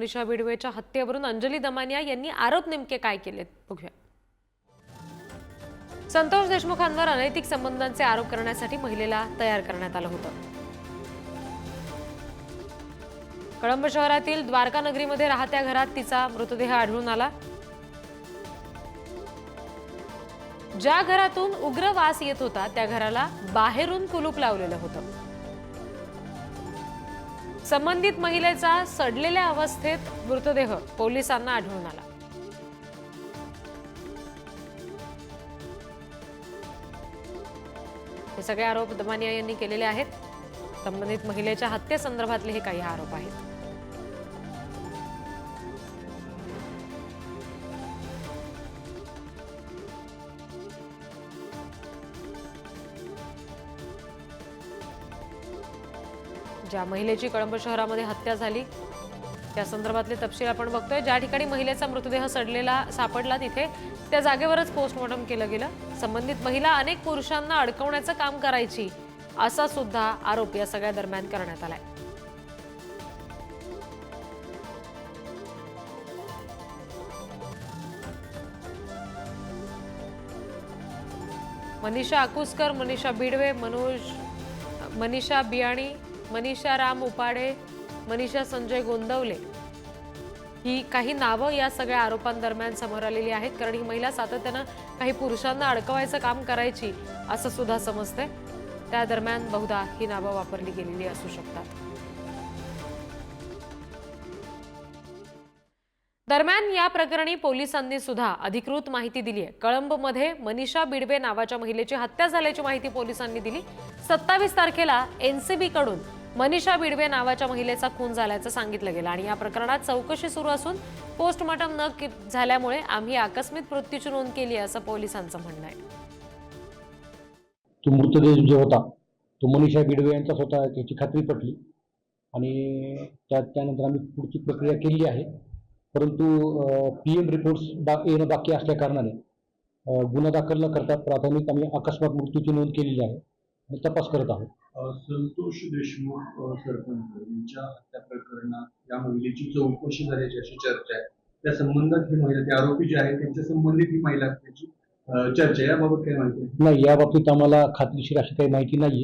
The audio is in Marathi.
मनीषा बिडवेच्या हत्येवरून अंजली दमानिया यांनी आरोप नेमके काय केलेत बघूया। संतोष देशमुखांवर अनैतिक संबंधांचे आरोप करण्यासाठी महिलेला तयार करण्यात आलं होतं। कळंब शहरातील द्वारका नगरीमध्ये राहत्या घरात तिचा मृतदेह आढळून आला। ज्या घरातून उग्र वास येत होता त्या घराला बाहेरून कुलूप लावलेलं होतं। संबंधित महिलेचा सडलेल्या अवस्थेत मृतदेह पोलिसांना आढळून आला। हे सगळे आरोप दमानिया यांनी केलेले आहेत। संबंधित महिलेच्या हत्येसंदर्भातले हे काही आरोप आहेत। ज्या महिलेची कळंब शहरामध्ये हत्या झाली त्या संदर्भातले तपशील आपण बघतोय। ज्या ठिकाणी महिलेचा मृतदेह सडलेला सापडला तिथे त्या जागेवरच पोस्टमॉर्टम केलं गेलं। संबंधित महिला अनेक पुरुषांना अडकवण्याचं काम करायची असा सुद्धा आरोप या सगळ्या दरम्यान करण्यात आलाय। मनीषा अकुसकर, मनीषा बिडवे, मनीषा बियाणी, मनीषा राम उपाडे, मनीषा संजय गोंदवले ही काही नावं या सगळ्या आरोपांदरम्यान समोर आलेली आहेत। कारण ही महिला सातत्यानं काही पुरुषांना अडकवायचं काम करायची असं सुद्धा समजतंय। त्या दरम्यान बहुधा ही नावं वापरली गेलेली असू शकतात। दरम्यान या प्रकरणी पोलिसांनी सुद्धा अधिकृत माहिती दिली आहे। कळंबमध्ये मनीषा बिडवे नावाच्या महिलेची हत्या झाल्याची माहिती पोलिसांनी दिली। 27 तारखेला एनसीबी कडून मनीषा बिडवे नावाच्या महिलेचा खून झाल्याचं सांगितलं गेलं आणि या प्रकरणात चौकशी सुरू असून पोस्टमॉर्टम न झाल्यामुळे आम्ही आकस्मिक मृत्यूची नोंद केली असं पोलिसांचं म्हणणं आहे। तो मृतदेह जो होता तो मनीषा बिडवे यांचाच होता याची खात्री पटली आणि त्यानंतर आम्ही पुढची प्रक्रिया केली आहे। परंतु पीएम रिपोर्ट्स येणं बाकी असल्या कारणाने गुन्हा दाखल न करता प्राथमिक आम्ही अकस्मात मृत्यूची नोंद केलेली आहे आणि तपास करत आहोत। संतोष देशमुख सरपंच यांच्या हत्या प्रकरणात या महिलेची चौकशी झाल्याची अशी चर्चा आहे। त्या संबंधात ही महिला ते आरोपी जे आहेत त्यांच्या संबंधित ही महिला असल्याची चर्चा, याबाबत काय माहिती नाही, याबाबतीत आम्हाला खात्रीशीर अशी काही माहिती नाहीये।